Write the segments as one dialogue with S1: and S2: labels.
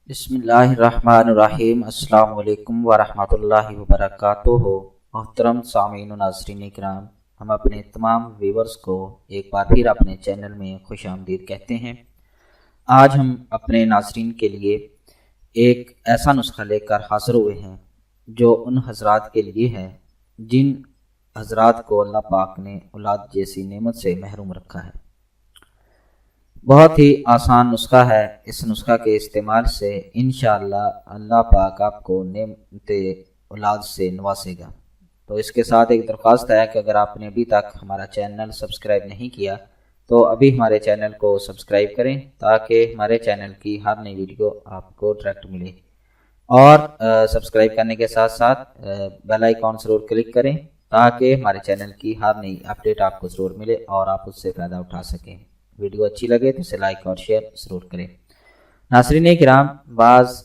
S1: بسم اللہ الرحمن الرحیم۔ السلام علیکم ورحمۃ اللہ وبرکاتہ۔ محترم سامعین و ناظرین کرام، ہم اپنے تمام ویورز کو ایک بار پھر اپنے چینل میں خوش آمدید کہتے ہیں۔ آج ہم اپنے ناظرین کے لیے ایک ایسا نسخہ لے کر حاضر ہوئے ہیں جو ان حضرات کے لیے ہے جن حضرات کو اللہ پاک نے اولاد جیسی نعمت سے محروم رکھا ہے۔ بہت ہی آسان نسخہ ہے۔ اس نسخہ کے استعمال سے انشاءاللہ اللہ پاک آپ کو نعمت اولاد سے نوازے گا۔ تو اس کے ساتھ ایک درخواست ہے کہ اگر آپ نے ابھی تک ہمارا چینل سبسکرائب نہیں کیا تو ابھی ہمارے چینل کو سبسکرائب کریں تاکہ ہمارے چینل کی ہر نئی ویڈیو آپ کو ڈائریکٹ ملے، اور سبسکرائب کرنے کے ساتھ ساتھ بیل آئیکن ضرور کلک کریں تاکہ ہمارے چینل کی ہر نئی اپڈیٹ آپ کو ضرور ملے اور آپ اس سے فائدہ اٹھا سکیں۔ ویڈیو اچھی لگے تو اسے لائک اور شیئر ضرور کریں۔ ناظرین کرام، بعض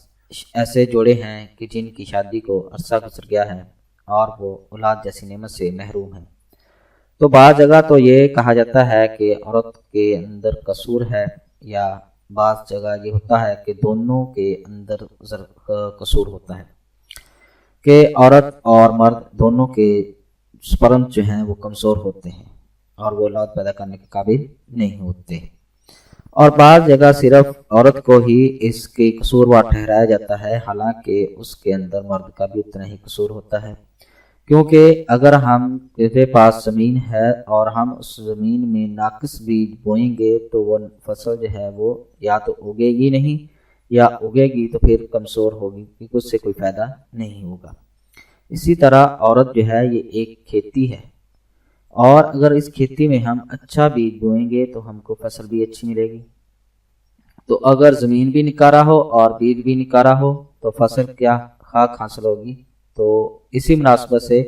S1: ایسے جوڑے ہیں کہ جن کی شادی کو عرصہ گزر گیا ہے اور وہ اولاد جیسی نعمت سے محروم ہیں۔ تو بعض جگہ تو یہ کہا جاتا ہے کہ عورت کے اندر قصور ہے، یا بعض جگہ یہ ہوتا ہے کہ دونوں کے اندر قصور ہوتا ہے کہ عورت اور مرد دونوں کے سپرم جو ہیں وہ کمزور ہوتے ہیں اور وہ اولاد پیدا کرنے کے قابل نہیں ہوتے، اور بعض جگہ صرف عورت کو ہی اس کی قصوروار ٹھہرایا جاتا ہے، حالانکہ اس کے اندر مرد کا بھی اتنا ہی قصور ہوتا ہے۔ کیونکہ اگر ہم کے پاس زمین ہے اور ہم اس زمین میں ناقص بیج بوئیں گے تو وہ فصل جو ہے وہ یا تو اگے گی نہیں، یا اگے گی تو پھر کمزور ہوگی، کیونکہ اس سے کوئی فائدہ نہیں ہوگا۔ اسی طرح عورت جو ہے یہ ایک کھیتی ہے، اور اگر اس کھیتی میں ہم اچھا بیج بوئیں گے تو ہم کو فصل بھی اچھی ملے گی۔ تو اگر زمین بھی نکارا ہو اور بیج بھی نکارا ہو تو فصل کیا خاک حاصل ہوگی۔ تو اسی مناسبت سے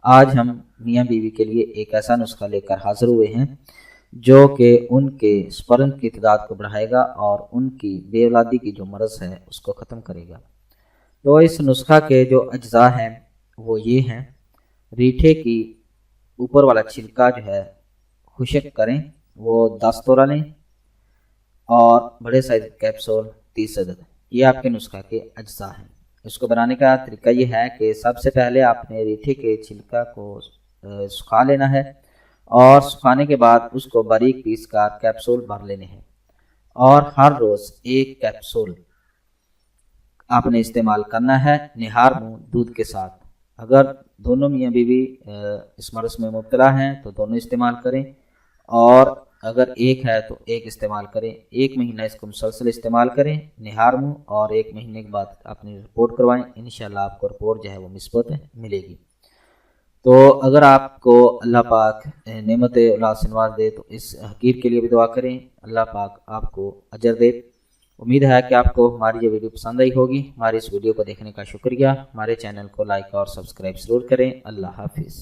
S1: آج ہم میاں بیوی کے لیے ایک ایسا نسخہ لے کر حاضر ہوئے ہیں جو کہ ان کے سپرم کی تعداد کو بڑھائے گا اور ان کی بے اولادی کی جو مرض ہے اس کو ختم کرے گا۔ تو اس نسخہ کے جو اجزاء ہیں وہ یہ ہیں: ریٹھے کی اوپر والا چھلکا جو ہے خشک کریں، وہ 10 توڑا لیں، اور بڑے سائز کیپسول 30 عدد۔ یہ آپ کے نسخہ کے اجزاء ہیں۔ اس کو بنانے کا طریقہ یہ ہے کہ سب سے پہلے آپ نے ریٹھے کے چھلکا کو سکھا لینا ہے، اور سکھانے کے بعد اس کو باریک پیس کر کیپسول بھر لینے ہیں، اور ہر روز ایک کیپسول آپ نے استعمال کرنا ہے نہار منہ دودھ کے ساتھ۔ اگر دونوں میاں بیوی اس مرض میں مبتلا ہیں تو دونوں استعمال کریں، اور اگر ایک ہے تو ایک استعمال کریں۔ 1 مہینہ اس کو مسلسل استعمال کریں نہار منہ، اور 1 مہینے کے بعد اپنی رپورٹ کروائیں، انشاءاللہ آپ کو رپورٹ جو ہے وہ مثبت ملے گی۔ تو اگر آپ کو اللہ پاک نعمت اولاد سے نواز دے تو اس حقیر کے لیے بھی دعا کریں، اللہ پاک آپ کو اجر دے۔ امید ہے کہ آپ کو ہماری یہ ویڈیو پسند آئی ہوگی۔ ہماری اس ویڈیو کو دیکھنے کا شکریہ۔ ہمارے چینل کو لائک اور سبسکرائب ضرور کریں۔ اللہ حافظ۔